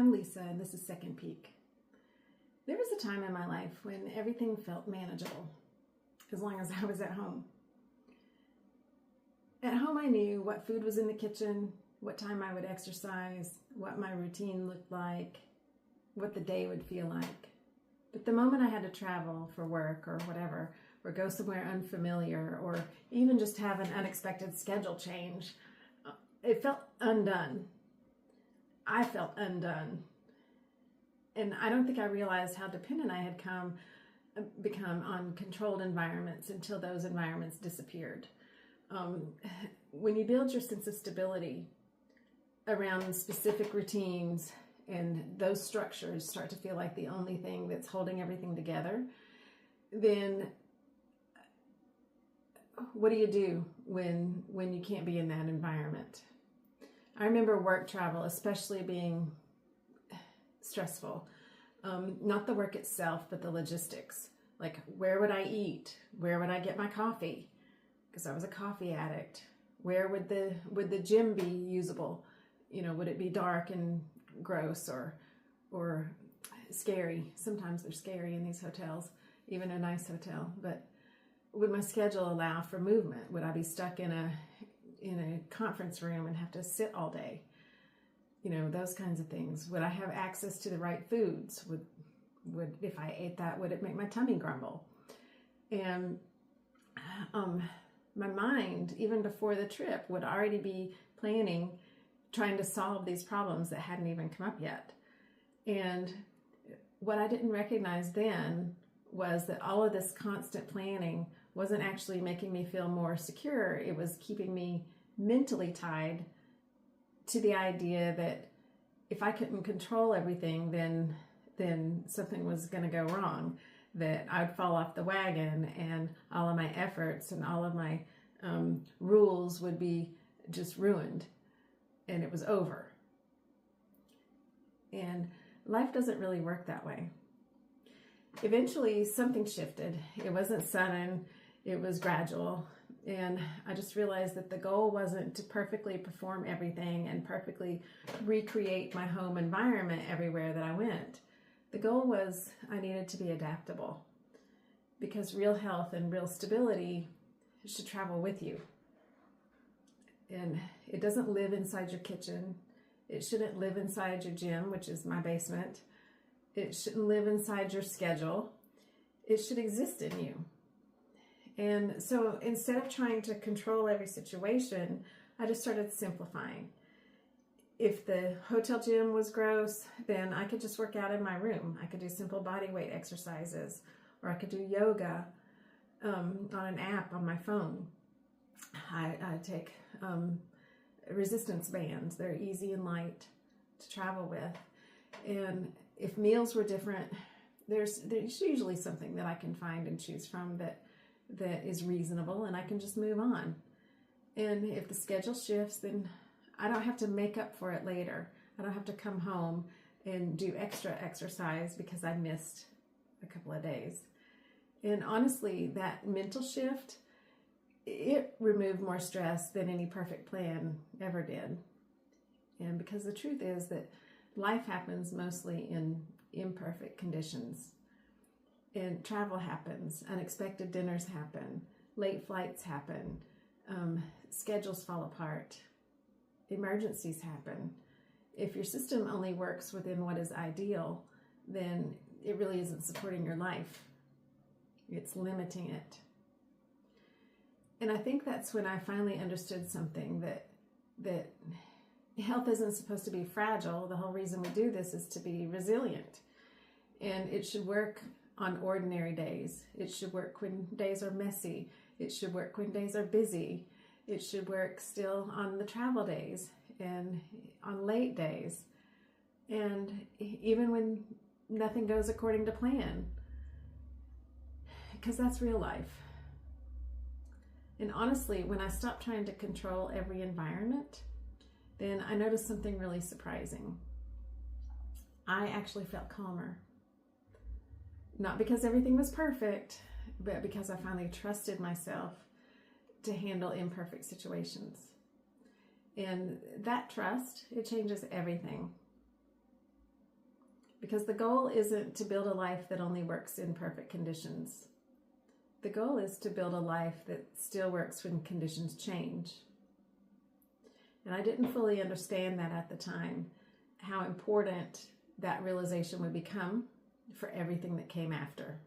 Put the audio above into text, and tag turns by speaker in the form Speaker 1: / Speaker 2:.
Speaker 1: I'm Lisa, and this is Second Peek. There was a time in my life when everything felt manageable, as long as I was at home. At home, I knew what food was in the kitchen, what time I would exercise, what my routine looked like, what the day would feel like. But the moment I had to travel for work or whatever, or go somewhere unfamiliar, or even just have an unexpected schedule change, it felt undone. I felt undone. And I don't think I realized how dependent I had become on controlled environments until those environments disappeared. When you build your sense of stability around specific routines and those structures start to feel like the only thing that's holding everything together, then what do you do when you can't be in that environment? I remember work travel especially being stressful. Not the work itself, but the logistics. Like, where would I eat? Where would I get my coffee? Because I was a coffee addict. Where would the gym be usable? You know, would it be dark and gross or scary? Sometimes they're scary in these hotels, even a nice hotel. But would my schedule allow for movement? Would I be stuck in a conference room and have to sit all day? You know, those kinds of things. Would I have access to the right foods? Would if I ate that, would it make my tummy grumble? And my mind, even before the trip, would already be planning, trying to solve these problems that hadn't even come up yet. And what I didn't recognize then was that all of this constant planning wasn't actually making me feel more secure. It was keeping me mentally tied to the idea that if I couldn't control everything, then something was going to go wrong, that I'd fall off the wagon and all of my efforts and all of my rules would be just ruined and it was over. And life doesn't really work that way. Eventually something shifted. It wasn't sudden, it was gradual. And I just realized that the goal wasn't to perfectly perform everything and perfectly recreate my home environment everywhere that I went. The goal was I needed to be adaptable, because real health and real stability should travel with you. And it doesn't live inside your kitchen. It shouldn't live inside your gym, which is my basement. It shouldn't live inside your schedule. It should exist in you. And so instead of trying to control every situation, I just started simplifying. If the hotel gym was gross, then I could just work out in my room. I could do simple body weight exercises, or I could do yoga on an app on my phone. I take resistance bands. They're easy and light to travel with. And if meals were different, there's usually something that I can find and choose from that is reasonable, and I can just move on. And if the schedule shifts, then I don't have to make up for it later. I don't have to come home and do extra exercise because I missed a couple of days. And honestly, that mental shift, it removed more stress than any perfect plan ever did. And because the truth is that life happens mostly in imperfect conditions. And travel happens, unexpected dinners happen, late flights happen, schedules fall apart, emergencies happen. If your system only works within what is ideal, then it really isn't supporting your life. It's limiting it. And I think that's when I finally understood something, that health isn't supposed to be fragile. The whole reason we do this is to be resilient. And it should work on ordinary days. It should work when days are messy. It should work when days are busy. It should work still on the travel days and on late days. And even when nothing goes according to plan. Because that's real life. And honestly, when I stopped trying to control every environment, then I noticed something really surprising. I actually felt calmer. Not because everything was perfect, but because I finally trusted myself to handle imperfect situations. And that trust, it changes everything. Because the goal isn't to build a life that only works in perfect conditions. The goal is to build a life that still works when conditions change. And I didn't fully understand that at the time, how important that realization would become for everything that came after.